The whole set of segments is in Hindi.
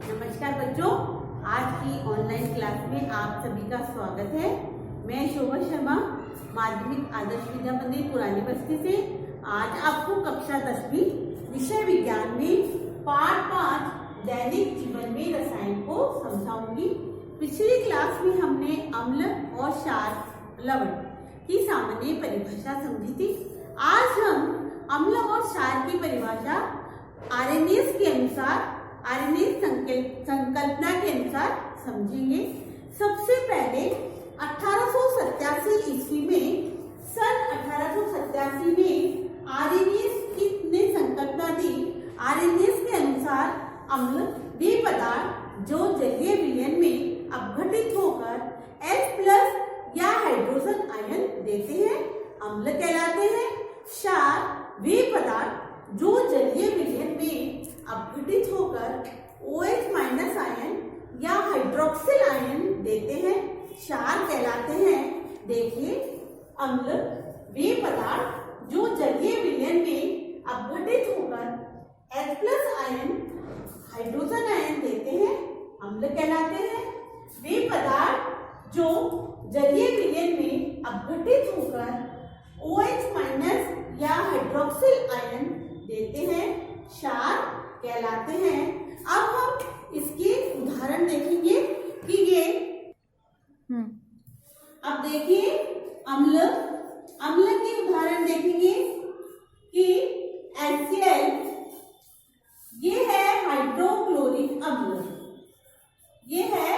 नमस्कार बच्चों, आज की ऑनलाइन क्लास में आप सभी का स्वागत है। मैं शोभा शर्मा, माध्यमिक आदर्श विद्या मंदिर पुरानी बस्ती से आज आपको कक्षा 10वीं विषय विज्ञान में पाठ 5 दैनिक जीवन में रसायन को समझाऊंगी। पिछली क्लास में हमने अम्ल और क्षार लवण की सामान्य परिभाषा समझी थी। आज हम अम्ल और क्षार की परिभाषा आरएनएस के अनुसार, आरएनएस संकल्पना के अनुसार समझेंगे। सबसे पहले 1887 ईस्वी में, सन 1887 में आरएनएस ने संकल्पना दी। आरएनएस के अनुसार अम्ल वे पदार्थ जो जलीय विलयन में अपघटित होकर H+ या हाइड्रोजन आयन देते हैं, अम्ल कहलाते हैं। क्षार वे पदार्थ जो जलीय विलयन में अपघटित होकर OH- आयन या हाइड्रोक्सिल आयन देते हैं, क्षार कहलाते हैं। देखिए, अम्ल वे पदार्थ जो जलीय विलयन में अपघटित होकर H+ आयन, हाइड्रोजन आयन देते हैं, अम्ल कहलाते हैं। वे पदार्थ जो जलीय विलयन में अपघटित होकर OH- या हाइड्रोक्सिल आयन देते हैं, क्षार कहलाते हैं। अब हम इसके उदाहरण देखेंगे कि ये अब देखिए, अम्ल के उदाहरण देखेंगे कि HCl, ये है हाइड्रोक्लोरिक अम्ल, ये है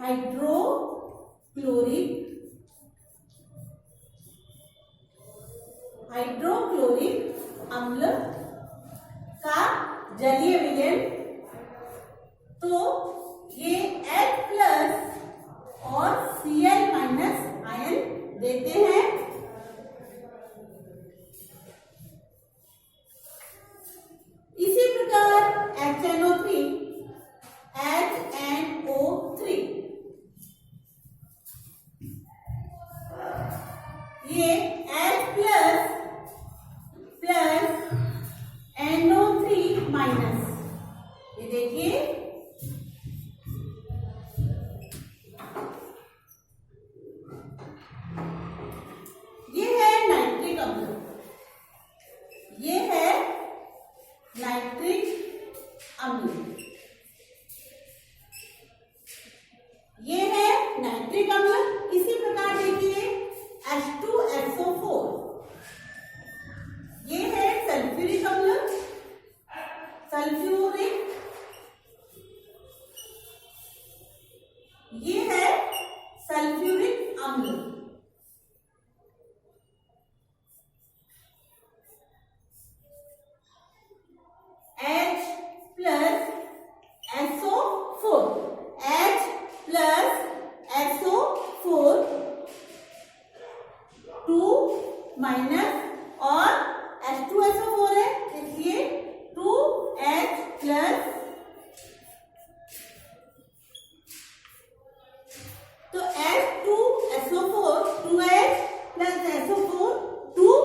हाइड्रोक्लोरिक अम्ल का जलीय विलयन, तो ये H+ और Cl- आयन देते हैं। इसी प्रकार HNO3, ये H+ NO3-, ये देखिए, ये है नाइट्रिक अम्ल, ये है नाइट्रिक अम्ल, ये है नाइट्रिक अम्ल। इसी प्रकार देखिए H2SO4, ये है सल्फ्यूरिक अम्ल, सल्फ्यूरिक, ये है सल्फ्यूरिक अम्ल। H+SO4, 2- और H2SO4 है, इसलिए 2H+, तो H2SO4, 2H + SO4, 2-,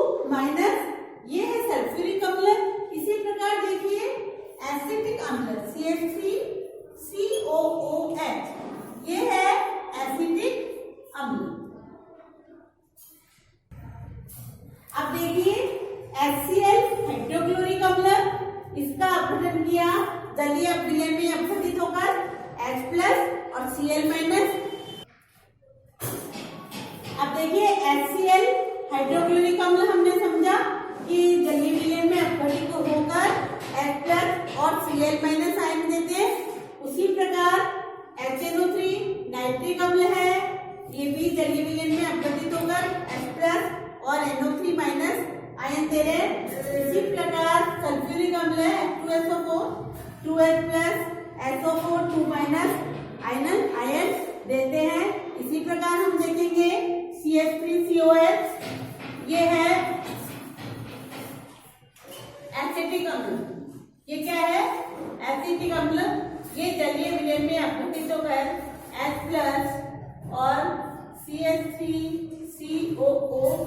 ये है सल्फ्यूरिक अम्ल। इसी प्रकार देखिए एसिटिक अम्ल, CH3COOH, ये है एसिटिक अम्ल। अब देखिए HCl हाइड्रोक्लोरिक अम्ल, इसका अपघटन किया जलीय विलयन में अपघटित होकर H+ और Cl-। अब देखिए HCl हाइड्रोक्लोरिक अम्ल हमने समझा कि जलीय विलयन में अपघटित होकर H+ और Cl- आयन देते हैं। उसी प्रकार HNO3 नाइट्रिक अम्ल है, ये भी जलीय विलयन में अपघटित होकर H+ और NO3- आयन दे रहे हैं। इसी प्रकार सल्फ्यूरिक अम्ल है H2SO4, 2H+ SO4, 2- आयन देते हैं। इसी प्रकार हम देखेंगे CH3COH, ये है एसिटिक अम्ल, ये क्या है? एसिटिक अम्ल, ये जलीय विलयन में अपघटित होकर H+ और CH3COO-,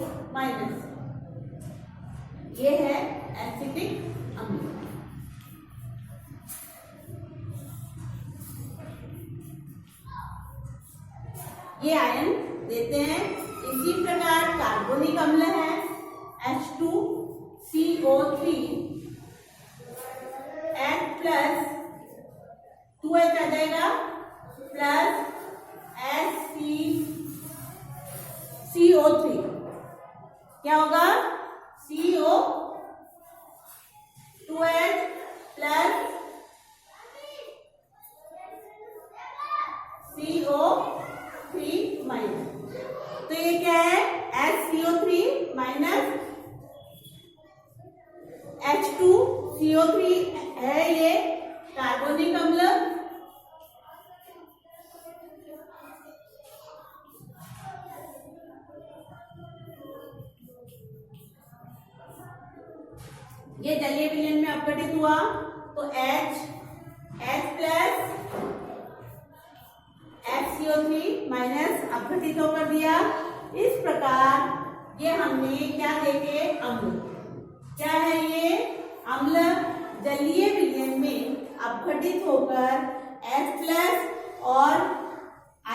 ये है एसिटिक अम्ल। ये आयन देते हैं। इसी प्रकार कार्बोनिक अम्ल है H2CO3 H प्लस 2H आ जाएगा प्लस HCO3 क्या होगा CO2H प्लस CO3 माइनस। तो ये क्या है HCO3 माइनस H2CO3 है ये कार्बोनिक अम्ल। ये जलीय विलयन में अपघटित हुआ तो H प्लस HCO3 माइनस अपघटित होकर दिया। इस प्रकार ये हमने क्या देखे अम्ल, क्या है ये अम्ल जलीय विलयन में अपघटित होकर H प्लस और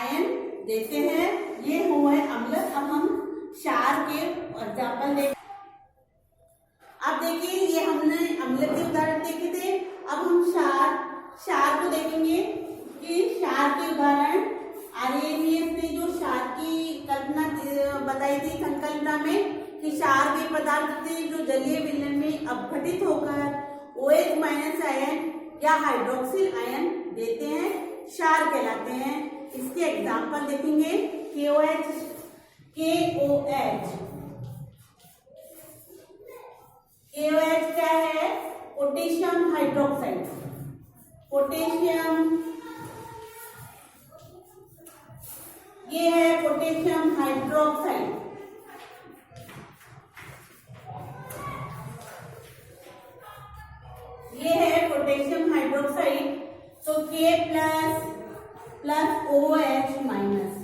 आयन देते हैं। ये हुए अम्ल। अब हम क्षार के एग्जाम्पल देखें। अब देखिए ये हमने अम्ल के उदाहरण देखे थे। अब हम क्षार को देखेंगे कि क्षार के उदाहरण आर्यनियस ने जो क्षार की कल्पना बताई थी संकल्पना में कि क्षार के पदार्थ थे जो जलीय विलयन में अपघटित होकर OH माइनस आयन या हाइड्रोक्सिल आयन देते हैं, क्षार कहलाते हैं। इसके एग्जाम्पल देखेंगे KOH क्या है पोटेशियम हाइड्रोक्साइड। ये है पोटेशियम हाइड्रोक्साइड। ये है पोटेशियम हाइड्रोक्साइड। तो K प्लस OH माइनस।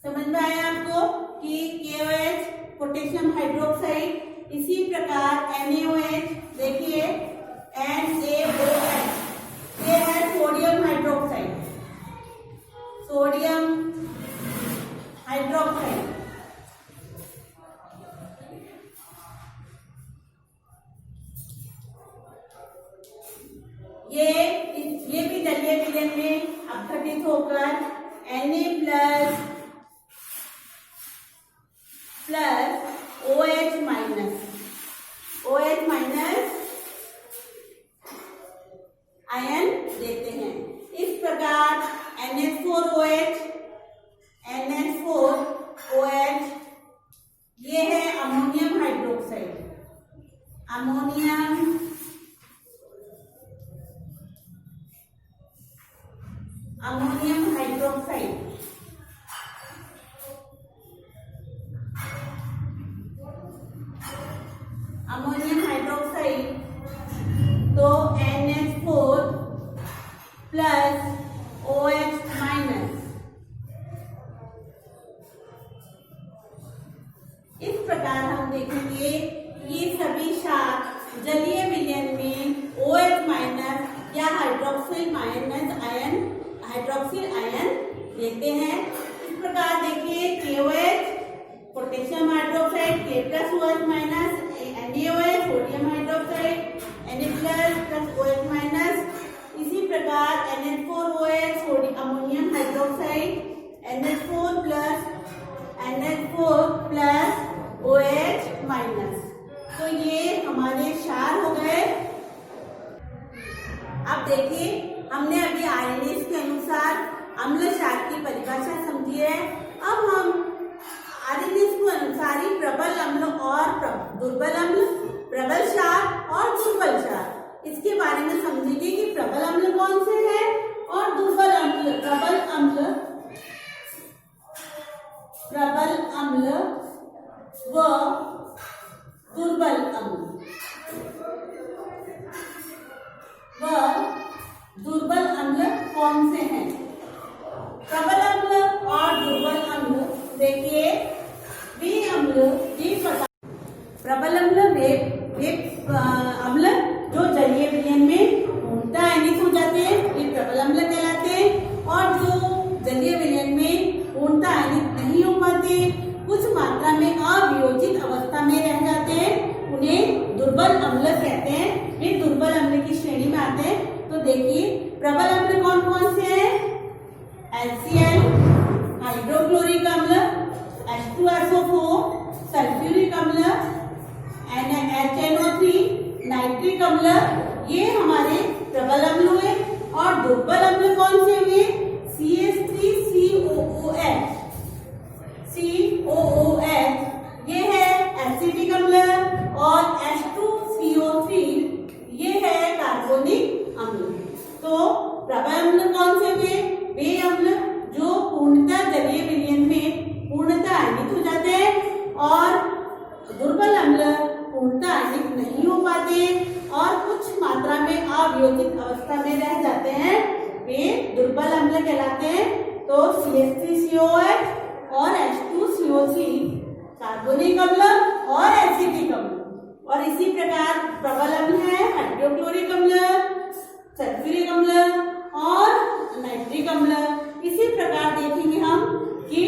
समझ में आया आपको कि KOH पोटेशियम हाइड्रोक्साइड। इसी प्रकार NaOH देखिए NaOH ये है सोडियम हाइड्रोक्साइड। ये भी जलीय विलयन में अपघटित होकर Na plus OH minus ion देते हैं। इस प्रकार NH4OH ये है अमोनियम हाइड्रोक्साइड। अमोनियम हाइड्रोक्साइड तो NH4 प्लस OH माइनस। इस प्रकार हम देखेंगे ये सभी क्षार जलीय विलयन में OH माइनस या हाइड्रोक्सिल आयन देते हैं। इस प्रकार देखिए KOH potassium hydroxide, K plus OH minus, NaOH sodium hydroxide, Na plus OH minus. इसी प्रकार NH4OH ammonium hydroxide, NH4 plus OH minus. तो ये हमारे क्षार हो गए। अब देखिए हमने अभी आर्यनियस के अनुसार अम्ल क्षार की परिभाषा समझी है। अब हम आर्यनियस के अनुसार ही प्रबल अम्ल और दुर्बल अम्ल, प्रबल क्षार और दुर्बल क्षार, इसके बारे में समझेंगे कि प्रबल अम्ल कौन से हैं और दुर्बल अम्ल। प्रबल अम्ल अवियोजित अवस्था में रह जाते हैं उन्हें दुर्बल अम्ल कहते हैं। वे दुर्बल अम्ल की श्रेणी में आते हैं। तो देखिए प्रबल अम्ल कौन कौन से हैं? HCl, हाइड्रोक्लोरिक अम्ल, H2SO4, सल्फ्यूरिक अम्ल, HNO3, नाइट्रिक अम्ल, ये हमारे प्रबल अम्ल हुए। और दुर्बल अम्ल कौन से हुए? CH3COOH, ये है एसिटिक अम्ल, और H2CO3, ये है कार्बोनिक अम्ल। तो प्रबल अम्ल कौन से हुए? वे अम्ल जो पूर्णतः जलीय विलयन में पूर्णतः आयनित हो जाते हैं, और दुर्बल अम्ल पूर्णतः आयनित नहीं हो पाते और कुछ मात्रा में अवियोजित अवस्था में रह जाते हैं, वे दुर्बल अम्ल कहलाते हैं। तो CH3COH और H2CO3 कार्बोनिक अम्ल और एसिटिक अम्ल। और इसी प्रकार प्रबल अम्ल है हाइड्रोक्लोरिक अम्ल, सल्फ्यूरिक अम्ल और नाइट्रिक अम्ल। इसी प्रकार देखेंगे हम कि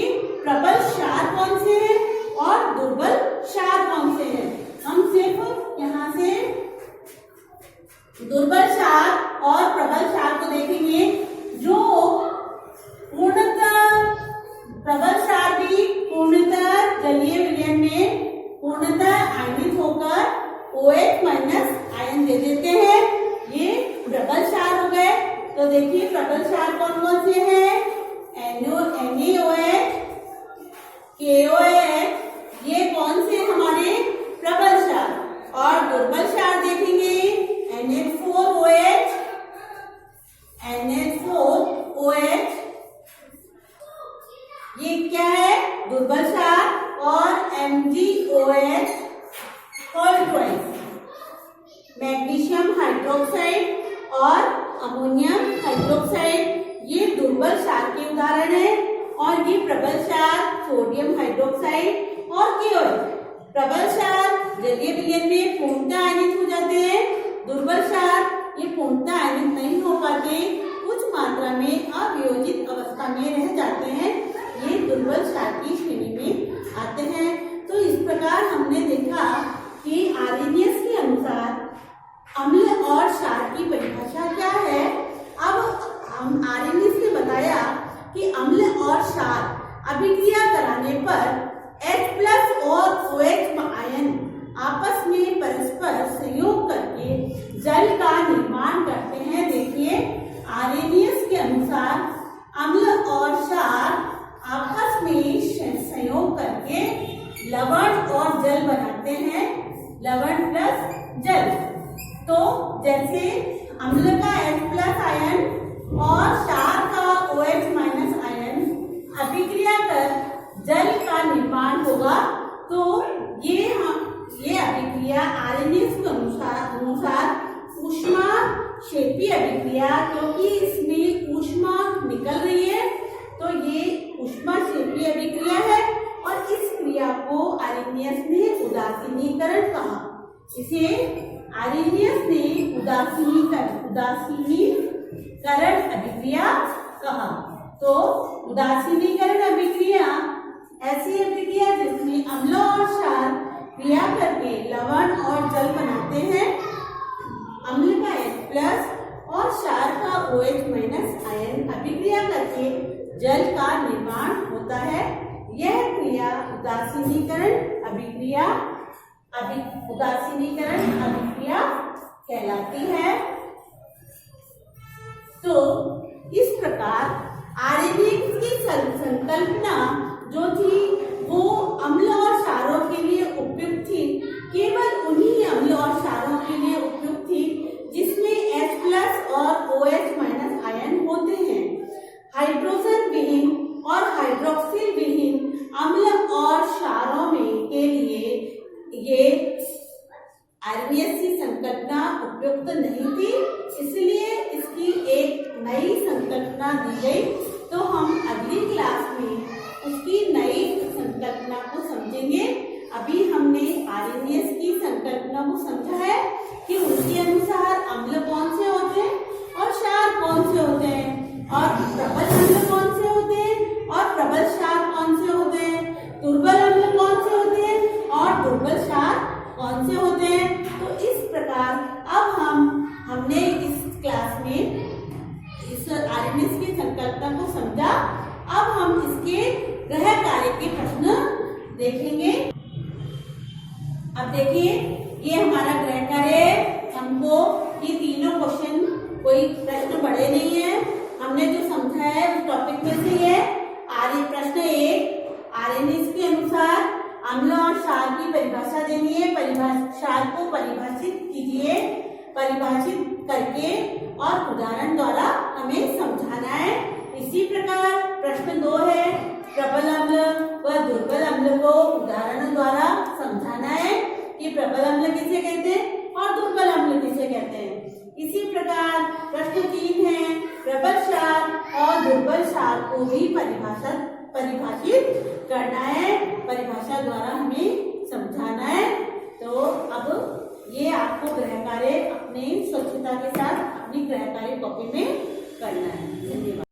प्रबल क्षार कौन से हैं और दुर्बल क्षार कौन से हैं। हम सिर्फ यहाँ से दुर्बल क्षार और प्रबल क्षार को देखेंगे। जो पूर्णतः प्रबल क्षार भी पूर्णतः जलीय विलयन में पूर्णतः आयनित होकर OH- आयन दे देते हैं, ये प्रबल क्षार हो गए। तो देखिए प्रबल क्षार कौन कौन से हैं? NaOH, KOH, ये कौन से हमारे प्रबल क्षार। और दुर्बल क्षार देखेंगे NH4OH, ये क्या है? दुर्बल क्षार। और MgOH, मैग्नीशियम हाइड्रोक्साइड और अमोनियम हाइड्रोक्साइड, ये दुर्बल क्षार के उदाहरण है। और ये प्रबल क्षार सोडियम हाइड्रोक्साइड और KOH। प्रबल क्षार जलीय विलयन में पूर्णतः आयनित हो जाते हैं, दुर्बल क्षार ये पूर्णतः आयनित नहीं हो पाते, कुछ मात्रा में अवियोजित अवस्था में रह जाते हैं, ये दुर्बल क्षार की श्रेणी में आते हैं। तो इस प्रकार हमने देखा कि आर्हेनियस के अनुसार अम्ल और क्षार की परिभाषा क्या है। अब हम आर्हेनियस ने बताया कि अम्ल और क्षार अभिक्रिया कराने पर H+ और OH आयन आपस में परस्पर सहयोग करके जल का निर्माण करते हैं। देखिए आर्हेनियस के अनुसार अम्ल और क्षार आपस में संयोग करके लवण और जल बनाते हैं, लवण प्लस जल। तो जैसे अम्ल का H+ आयन और क्षार का OH- आयन अभिक्रिया कर जल का निर्माण होगा, तो ये अभिक्रिया आर्हेनियस के अनुसार ऊष्मा क्षेपी अभिक्रिया, क्योंकि इसमें ऊष्मा निकल रही है तो ये ऊष्मा क्षेपी अभिक्रिया है। और इस क्रिया को आर्हेनियस ने उदासीनीकरण कहा। इसे आर्हेनियस ने उदासीनीकरण अभिक्रिया कहा। तो उदासीनीकरण अभिक्रिया ऐसी अभिक्रिया जिसमें अम्ल और क्षार क्रिया करके लवण और जल बनाते हैं। अम्ल का H+ और क्षार का OH- आयन अभिक्रिया करके जल का निर्माण होता है। यह क्रिया उदासीनीकरण अभिक्रिया कहलाती है। तो इस प्रकार आर्हेनियस की संकल्पना जो थी वो अम्ल और क्षारों के लिए उपयुक्त थी, केवल उन्हीं अम्ल और क्षारों के लिए उपयुक्त थी जिसमें H+ और OH- आयन होते हैं। हाइड्रोजन विहीन और हाइड्रोक्सिल विहीन अम्ल और क्षारों में के लिए ये आर्हेनियस की संकल्पना उपयुक्त नहीं थी, इसलिए इसकी एक नई संकल्पना दी गई। तो हम अगली क्लास में उसकी नई संकल्पना को समझेंगे। अभी हमने आर्हेनियस की संकल्पना को समझा है कि उनके अनुसार अम्ल कौन से होते हैं और क्षार कौन से होते हैं, और प्रबल अम्ल कौन से होते हैं और प्रबल क्षार कौन से होते हैं, दुर्बल अम्ल कौन से होते हैं और इसके गृह कार्य के प्रश्न देखेंगे। अब देखिए, ये हमारा गृह कार्य, हमको ये तीनों क्वेश्चन कोई प्रश्न बड़े नहीं है, हमने जो समझा है उस टॉपिक में से ये प्रश्न 1, आर्यनिस के अनुसार अम्ल और क्षार की परिभाषा देनी है, क्षार को परिभाषित कीजिए, परिभाषित करके और उदाहरण द्वारा हमें समझाना है। इसी प्रकार प्रश्न 2 है, प्रबल अम्ल व दुर्बल अम्ल को उदाहरण द्वारा समझाना है कि प्रबल अम्ल किसे कहते हैं और दुर्बल अम्ल किसे कहते हैं। इसी प्रकार प्रश्न 3 है, प्रबल क्षार और दुर्बल क्षार को भी परिभाषित करना है, परिभाषा द्वारा हमें समझाना है। तो अब ये आपको गृह कार्य अपने स्वच्छता के साथ अपनी गृह कार्य कॉपी में करना है। धन्यवाद।